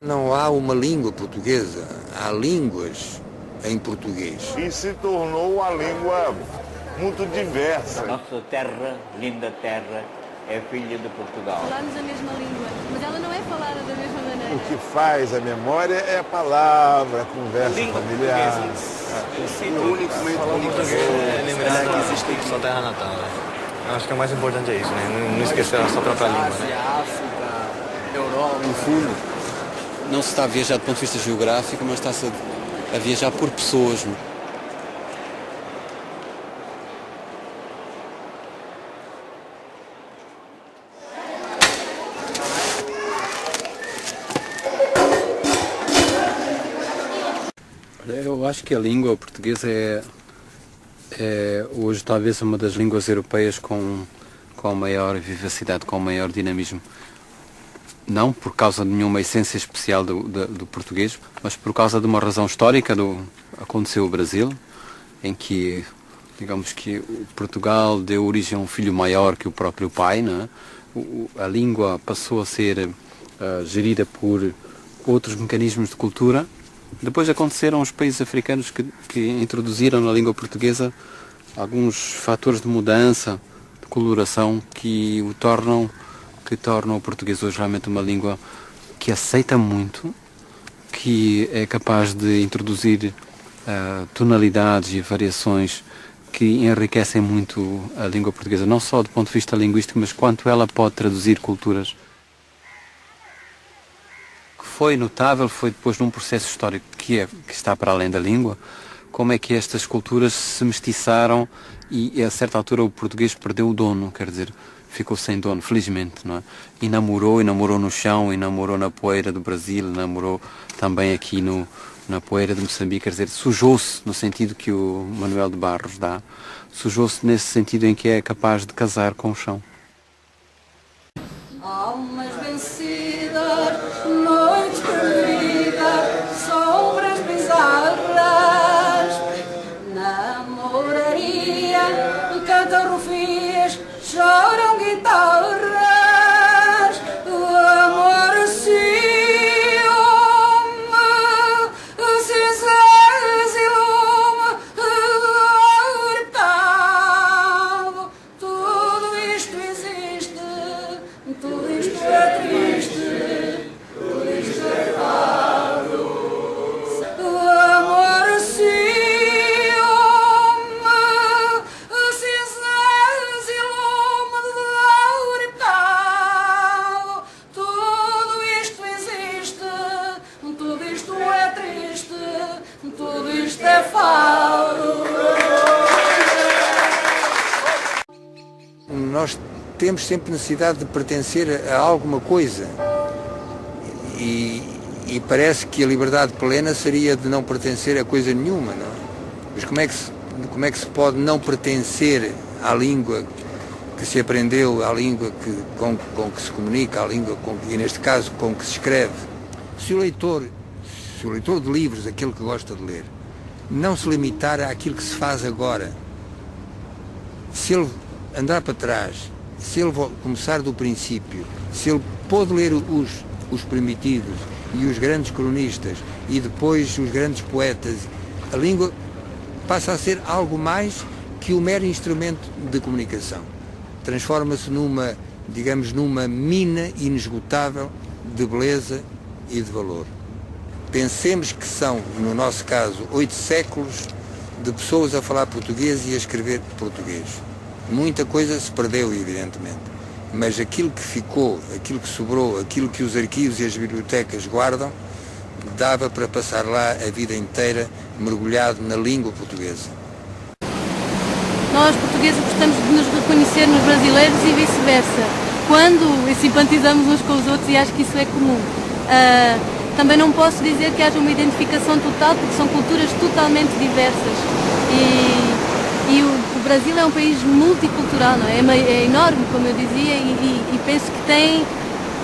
Não há uma língua portuguesa, há línguas em português. E se tornou uma língua muito diversa. Nossa terra, linda terra, é filha de Portugal. Falamos a mesma língua, mas ela não é falada da mesma maneira. O que faz a memória é a palavra, a conversa familiar. O único momento português é lembrar que existe sua terra natal. Né? Acho que o mais importante é isso, né? Não esquecer a sua própria língua. Né? África, Europa. No fundo, não se está a viajar do ponto de vista geográfico, mas está-se a viajar por pessoas. Né? Eu acho que a língua portuguesa é hoje talvez uma das línguas europeias com maior vivacidade, com maior dinamismo. Não por causa de nenhuma essência especial do português, mas por causa de uma razão histórica aconteceu o Brasil, em que, digamos que Portugal deu origem a um filho maior que o próprio pai, né? A língua passou a ser gerida por outros mecanismos de cultura. Depois aconteceram os países africanos que introduziram na língua portuguesa alguns fatores de mudança, de coloração, que tornam o português hoje realmente uma língua que aceita muito, que é capaz de introduzir tonalidades e variações que enriquecem muito a língua portuguesa, não só do ponto de vista linguístico, mas quanto ela pode traduzir culturas. Foi notável, foi depois de um processo histórico que está para além da língua, como é que estas culturas se mestiçaram e a certa altura o português perdeu o dono, quer dizer, ficou sem dono, felizmente, não é? E namorou no chão, e namorou na poeira do Brasil, namorou também aqui na poeira de Moçambique, quer dizer, sujou-se no sentido que o Manuel de Barros dá, sujou-se nesse sentido em que é capaz de casar com o chão. Almas vencidas, noites perdidas, sombras bizarras, na moraria cantam rufias, choram guitarras, amor ciúme, cinzas e lume, hurtado, tudo isto existe. Tudo isto é triste, tudo isto é fado. Amor ciúme, cinzas e lume hurtado. Tudo isto existe, tudo isto é triste, tudo isto é fado. Nós temos sempre necessidade de pertencer a alguma coisa e parece que a liberdade plena seria de não pertencer a coisa nenhuma, não é? Mas como é que se pode não pertencer à língua que se aprendeu, à língua com que se comunica, à língua e neste caso com que se escreve? Se o leitor de livros, aquele que gosta de ler, não se limitar àquilo que se faz agora, se ele andar para trás, se ele começar do princípio, se ele pôde ler os primitivos e os grandes cronistas e depois os grandes poetas, a língua passa a ser algo mais que um mero instrumento de comunicação. Transforma-se numa mina inesgotável de beleza e de valor. Pensemos que são, no nosso caso, 8 séculos de pessoas a falar português e a escrever português. Muita coisa se perdeu, evidentemente, mas aquilo que ficou, aquilo que sobrou, aquilo que os arquivos e as bibliotecas guardam, dava para passar lá a vida inteira mergulhado na língua portuguesa. Nós, portugueses, gostamos de nos reconhecer nos brasileiros e vice-versa, quando simpatizamos uns com os outros, e acho que isso é comum. Também não posso dizer que haja uma identificação total, porque são culturas totalmente diversas. E o Brasil é um país multicultural, não é? É enorme, como eu dizia, e penso que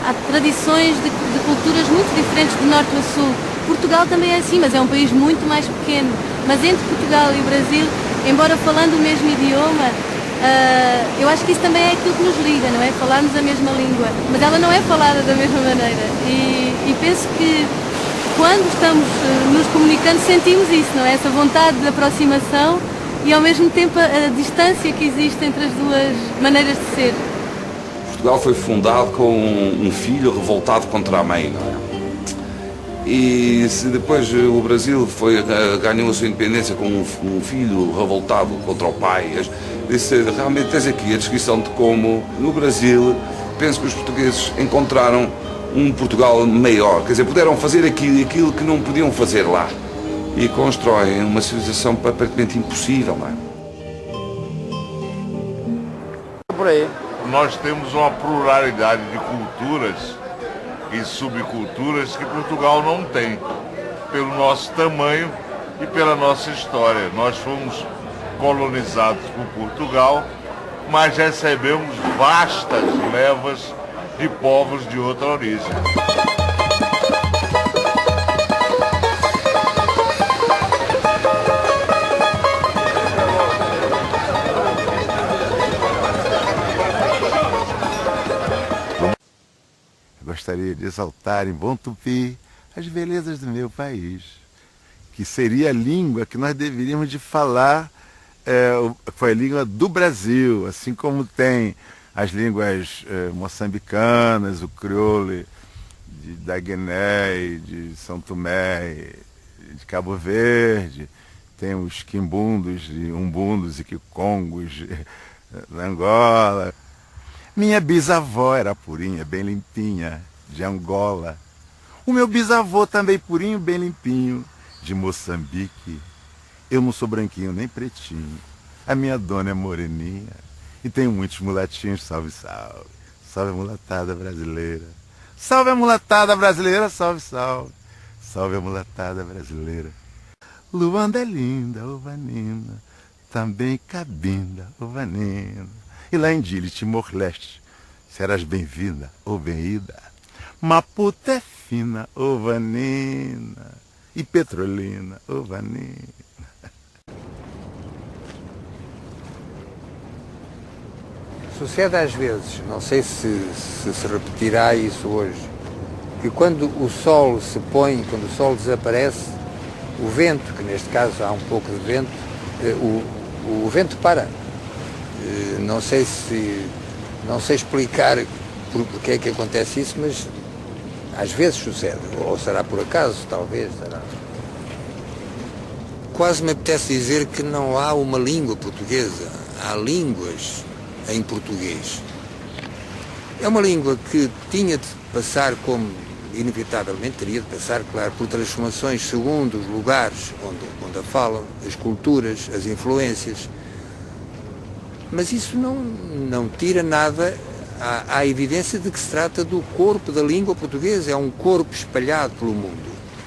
há tradições de culturas muito diferentes de norte a sul. Portugal também é assim, mas é um país muito mais pequeno. Mas entre Portugal e o Brasil, embora falando o mesmo idioma, Eu acho que isso também é aquilo que nos liga, não é? Falarmos a mesma língua, mas ela não é falada da mesma maneira. E penso que quando estamos nos comunicando sentimos isso, não é? Essa vontade de aproximação e ao mesmo tempo a distância que existe entre as duas maneiras de ser. Portugal foi fundado com um filho revoltado contra a mãe, não é? E se depois o Brasil ganhou a sua independência com um filho revoltado contra o pai, realmente tens aqui a descrição de como no Brasil penso que os portugueses encontraram um Portugal maior, quer dizer, puderam fazer aquilo que não podiam fazer lá e constroem uma civilização aparentemente impossível, não é? Por aí. Nós temos uma pluralidade de culturas e subculturas que Portugal não tem, pelo nosso tamanho e pela nossa história. Nós fomos colonizados por Portugal, mas recebemos vastas levas de povos de outra origem. Gostaria de exaltar em bom tupi as belezas do meu país, que seria a língua que nós deveríamos de falar, foi a língua do Brasil, assim como tem as línguas moçambicanas, o crioulo da Guiné, de São Tomé, de Cabo Verde, tem os quimbundos, umbundos e quicongos da Angola. Minha bisavó era purinha, bem limpinha, de Angola. O meu bisavô também purinho, bem limpinho, de Moçambique. Eu não sou branquinho nem pretinho. A minha dona é moreninha. E tenho muitos mulatinhos, salve, salve. Salve a mulatada brasileira. Salve a mulatada brasileira, salve, salve. Salve a mulatada brasileira. Luanda é linda, ô Vanina. Também Cabinda, ô Vanina. E lá em Dili, Timor-Leste, serás bem-vinda ou bem-ida. Maputo é fina, ô Vanina. E Petrolina, ô Vanina. Sucede às vezes, não sei se repetirá isso hoje, que quando o sol se põe, quando o sol desaparece, o vento, que neste caso há um pouco de vento, o vento para. Não sei explicar porque é que acontece isso, mas às vezes sucede, ou será por acaso, talvez, será. Quase me apetece dizer que não há uma língua portuguesa, há línguas em português. É uma língua que tinha de passar, como inevitavelmente teria de passar, claro, por transformações segundo os lugares onde a falam, as culturas, as influências. Mas isso não tira nada à evidência de que se trata do corpo da língua portuguesa, é um corpo espalhado pelo mundo.